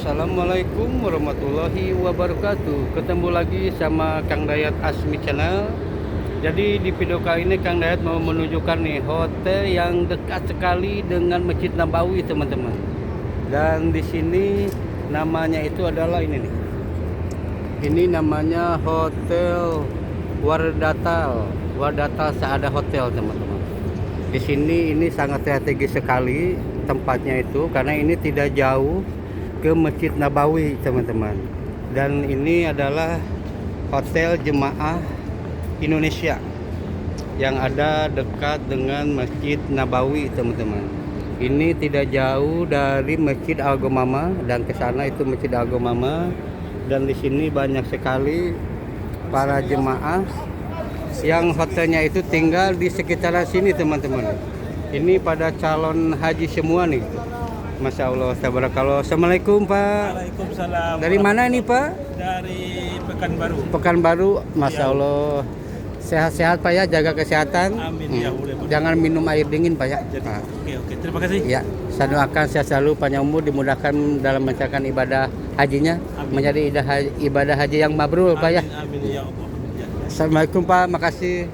Assalamualaikum warahmatullahi wabarakatuh. Ketemu lagi sama Kang Dayat Asmi Channel. Jadi di video kali ini Kang Dayat mau menunjukkan nih hotel yang dekat sekali dengan Masjid Nabawi, teman-teman. Dan di sini namanya itu adalah ini nih. Ini namanya Hotel Wardatal. Wardatal Saada Hotel, teman-teman. Di sini ini sangat strategis sekali tempatnya itu karena ini tidak jauh ke Masjid Nabawi, teman-teman. Dan ini adalah hotel jemaah Indonesia yang ada dekat dengan Masjid Nabawi, teman-teman. Ini tidak jauh dari Masjid Al-Ghamamah dan ke sana itu Masjid Al-Ghamamah. Dan di sini banyak sekali para jemaah yang hotelnya itu tinggal di sekitaran sini, teman-teman. Ini pada calon haji semua nih. Masya Allah, tabarakallah. Assalamualaikum, Pak. Waalaikumsalam. Dari mana ini, Pak? Dari Pekanbaru. Pekanbaru. Masya Ya. Allah. Sehat-sehat, Pak ya, jaga kesehatan. Amin, ya boleh. Jangan minum air dingin, Pak ya. Jadi, Nah, oke. Terima kasih. ya, saya doakan sehat selalu, panjang umur, dimudahkan dalam menjalankan ibadah hajinya, Amin. menjadi ibadah haji yang mabrur, Pak ya. Amin ya Allah. Ya. Assalamualaikum, Pak. Makasih.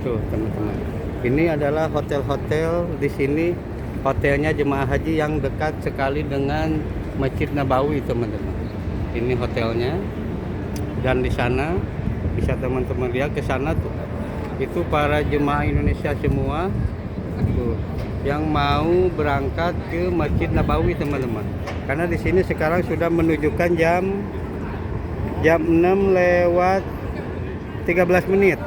Tuh, teman-teman. Ini adalah hotel-hotel di sini. Hotelnya jemaah haji yang dekat sekali dengan Masjid Nabawi, teman-teman. Ini hotelnya. Dan di sana bisa teman-teman lihat ke sana tuh. Itu para jemaah Indonesia semua tuh yang mau berangkat ke Masjid Nabawi, teman-teman. Karena di sini sekarang sudah menunjukkan jam 6 lewat 13 menit.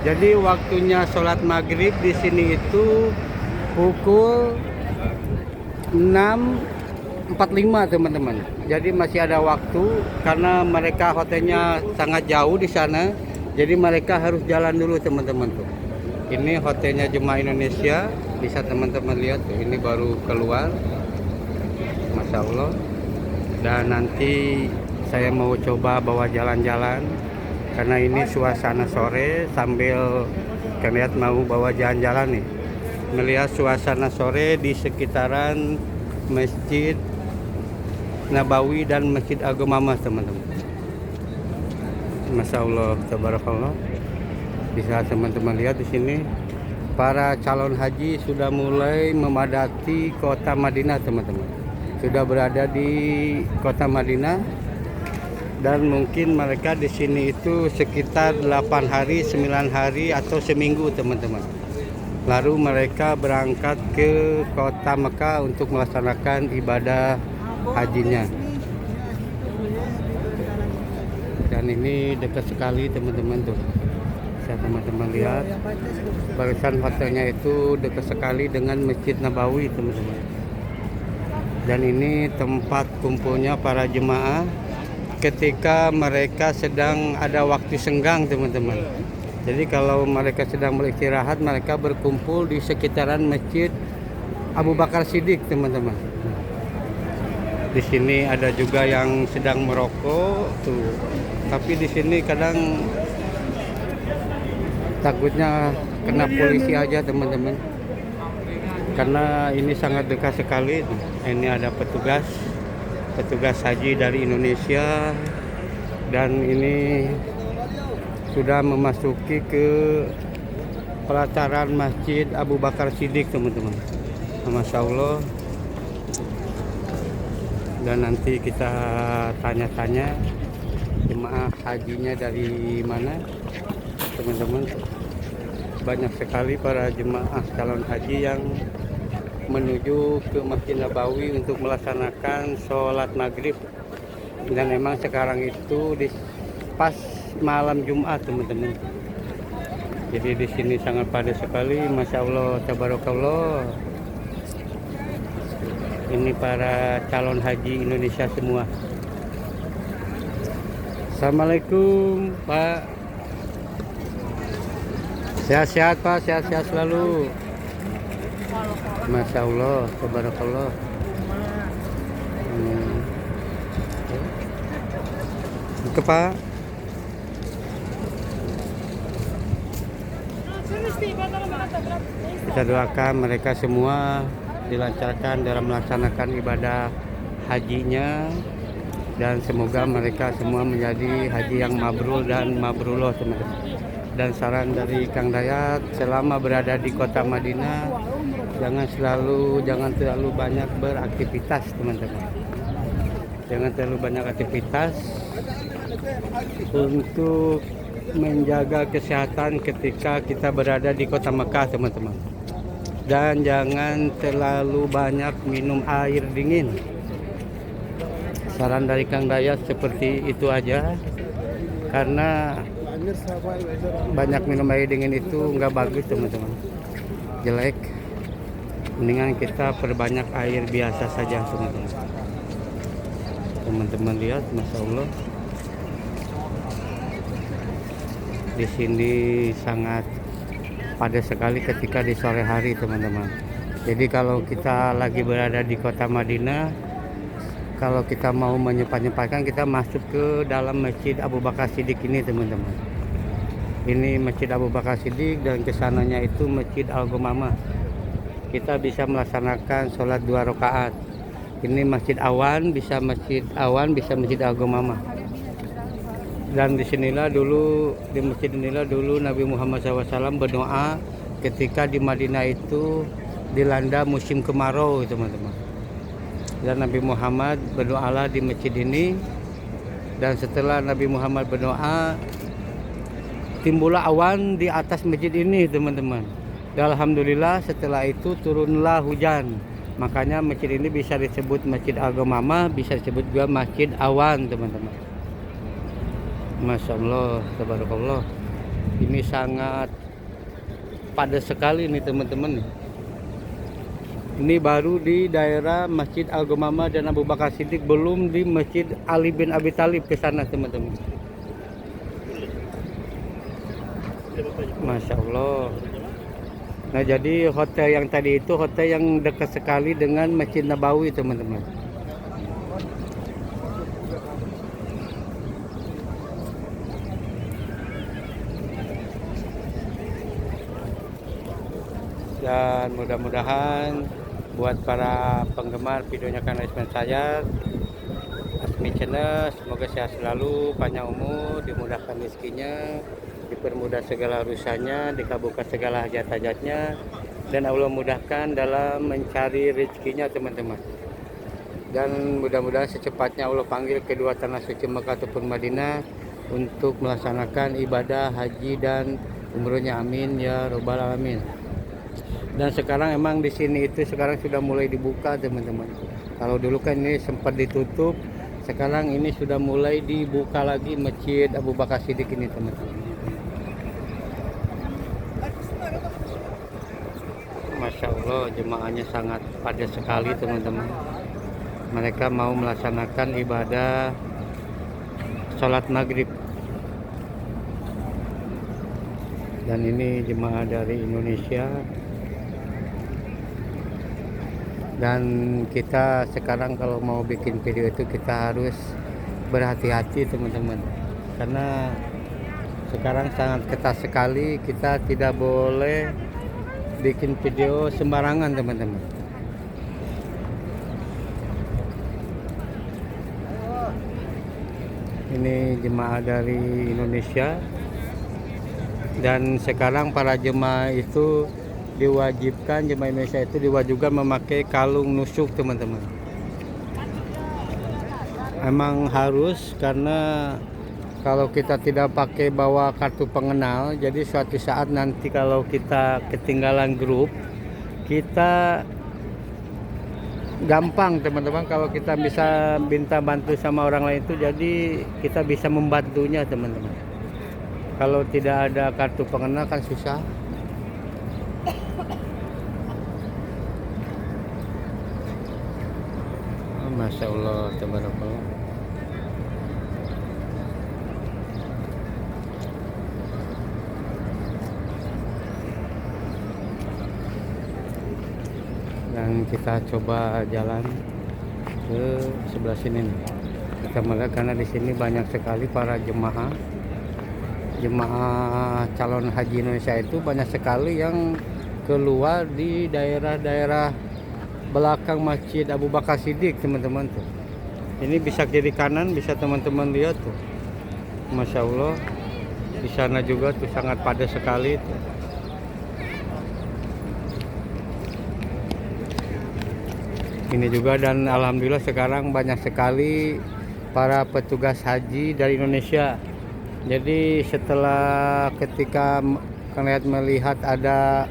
Jadi waktunya sholat maghrib di sini itu pukul 6.45, teman-teman. Jadi masih ada waktu karena mereka hotelnya sangat jauh di sana. Jadi mereka harus jalan dulu, teman-teman tuh. Ini hotelnya jemaah Indonesia, bisa teman-teman lihat tuh. Ini baru keluar, Masya Allah. Dan nanti saya mau coba bawa jalan-jalan karena ini suasana sore sambil kalian mau bawa jalan-jalan nih. Melihat suasana sore di sekitaran Masjid Nabawi dan Masjid Al-Ghamamah, teman-teman. Masya Allah, tabarakallah. Bisa teman-teman lihat di sini para calon haji sudah mulai memadati kota Madinah, teman-teman. Sudah berada di kota Madinah dan mungkin mereka di sini itu sekitar 8 hari, 9 hari atau seminggu, teman-teman. Lalu mereka berangkat ke kota Mekah untuk melaksanakan ibadah hajinya. Dan ini dekat sekali, teman-teman tuh. Bisa teman-teman lihat. Barisan hotelnya itu dekat sekali dengan Masjid Nabawi, teman-teman. Dan ini tempat kumpulnya para jemaah ketika mereka sedang ada waktu senggang, teman-teman. Jadi kalau mereka sedang beristirahat, mereka berkumpul di sekitaran Masjid Abu Bakar Siddiq, teman-teman. Di sini ada juga yang sedang merokok tuh. Tapi di sini kadang takutnya kena polisi aja, teman-teman. Karena ini sangat dekat sekali. Ini ada petugas haji dari Indonesia dan ini sudah memasuki ke pelataran Masjid Abu Bakar Siddiq, teman-teman. Masya Allah. Dan nanti kita tanya-tanya jemaah hajinya dari mana, teman-teman. Banyak sekali para jemaah calon haji yang menuju ke Masjid Nabawi untuk melaksanakan sholat maghrib. Dan memang sekarang itu pas malam Jumat, teman-teman. Jadi di sini sangat padat sekali, Masya Allah, tabarakallah. Ini para calon haji Indonesia semua. Assalamualaikum, Pak. Sehat-sehat, Pak, sehat-sehat selalu. Masya Allah, tabarakallah. Ke Pak. Kita doakan mereka semua dilancarkan dalam melaksanakan ibadah hajinya, dan semoga mereka semua menjadi haji yang mabrur dan mabrullah, teman-teman. Dan saran dari Kang Dayat, selama berada di kota Madinah, jangan terlalu banyak beraktivitas, teman-teman. Jangan terlalu banyak aktivitas untuk menjaga kesehatan ketika kita berada di kota Mekah, teman-teman. Dan jangan terlalu banyak minum air dingin. Saran dari Kang Dayat seperti itu aja, karena banyak minum air dingin itu nggak bagus, teman-teman, jelek. Mendingan kita perbanyak air biasa saja, teman-teman. Teman-teman lihat, masya Allah, di sini sangat padat sekali ketika di sore hari, teman-teman. Jadi kalau kita lagi berada di kota Madinah, kalau kita mau menyempat-nyempatkan, kita masuk ke dalam Masjid Abu Bakar Siddiq ini, teman-teman. Ini Masjid Abu Bakar Siddiq, dan kesananya itu Masjid Al-Ghamamah. Kita bisa melaksanakan sholat 2 rakaat. Ini Masjid Awan, bisa Masjid Al-Ghamamah. Dan di masjid inilah dulu Nabi Muhammad SAW berdoa ketika di Madinah itu dilanda musim kemarau, teman-teman. Dan Nabi Muhammad berdoalah di masjid ini, dan setelah Nabi Muhammad berdoa, timbullah awan di atas masjid ini, teman-teman. Dan alhamdulillah setelah itu turunlah hujan. Makanya masjid ini bisa disebut Masjid Al-Ghamamah, bisa disebut juga Masjid Awan, teman-teman. Masya Allah, tabarakallah. Ini sangat padat sekali nih, teman-teman. Ini baru di daerah Masjid Al-Ghamamah dan Abu Bakar Siddiq, belum di Masjid Ali bin Abi Thalib ke sana, teman-teman. Masya Allah. Nah, jadi hotel yang tadi itu hotel yang dekat sekali dengan Masjid Nabawi, teman-teman. Dan mudah-mudahan buat para penggemar videonya Kang Isman saya, Asmi Channel, semoga sehat selalu, panjang umur, dimudahkan rezekinya, dipermudah segala urusannya, dikabulkan segala hajat-hajatnya, dan Allah mudahkan dalam mencari rezekinya, teman-teman. Dan mudah-mudahan secepatnya Allah panggil kedua tanah suci Mekah ataupun Madinah untuk melaksanakan ibadah haji dan umrohnya, amin ya robbal alamin. Dan sekarang emang di sini itu sekarang sudah mulai dibuka, teman-teman. Kalau dulu kan ini sempat ditutup, sekarang ini sudah mulai dibuka lagi Masjid Abu Bakar Siddiq ini, teman-teman. Masya Allah, jemaahnya sangat padat sekali, teman-teman. Mereka mau melaksanakan ibadah sholat maghrib. Dan ini jemaah dari Indonesia. Dan kita sekarang kalau mau bikin video itu kita harus berhati-hati, teman-teman, karena sekarang sangat ketat sekali, kita tidak boleh bikin video sembarangan, teman-teman. Ini jemaah dari Indonesia, dan sekarang para jemaah itu diwajibkan, jemaah Indonesia itu diwajibkan memakai kalung nusuk, teman-teman. Emang harus, karena kalau kita tidak pakai bawa kartu pengenal, jadi suatu saat nanti kalau kita ketinggalan grup, kita gampang, teman-teman, kalau kita bisa minta bantu sama orang lain itu, jadi kita bisa membantunya, teman-teman. Kalau tidak ada kartu pengenal kan susah. Masya Allah, tabarakallah. Dan kita coba jalan ke sebelah sini nih. Kita melihat karena di sini banyak sekali para jemaah calon haji Indonesia itu banyak sekali yang keluar di daerah-daerah belakang Masjid Abu Bakar Siddiq teman-teman tuh. Ini bisa kiri kanan, bisa teman-teman lihat tuh. Masya Allah, di sana juga tuh sangat padat sekali tuh. Ini juga, dan alhamdulillah sekarang banyak sekali para petugas haji dari Indonesia. Jadi setelah ketika Kang Dayat melihat ada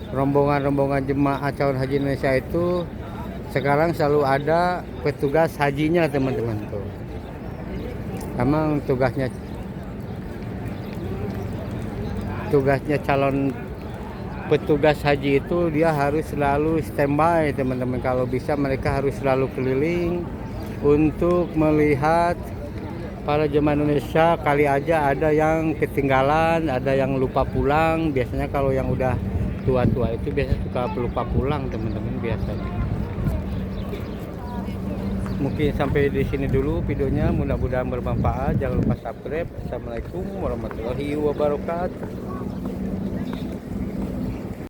rombongan-rombongan jemaah calon haji Indonesia itu, sekarang selalu ada petugas hajinya teman-teman tuh. Emang tugasnya calon petugas haji itu dia harus selalu standby teman-teman. Kalau bisa mereka harus selalu keliling untuk melihat para jemaah Indonesia. Kali aja ada yang ketinggalan, ada yang lupa pulang. Biasanya kalau yang udah tua-tua itu biasanya suka lupa pulang teman-teman biasanya. Mungkin sampai di sini dulu videonya, mudah-mudahan bermanfaat. Jangan lupa subscribe. Assalamualaikum warahmatullahi wabarakatuh.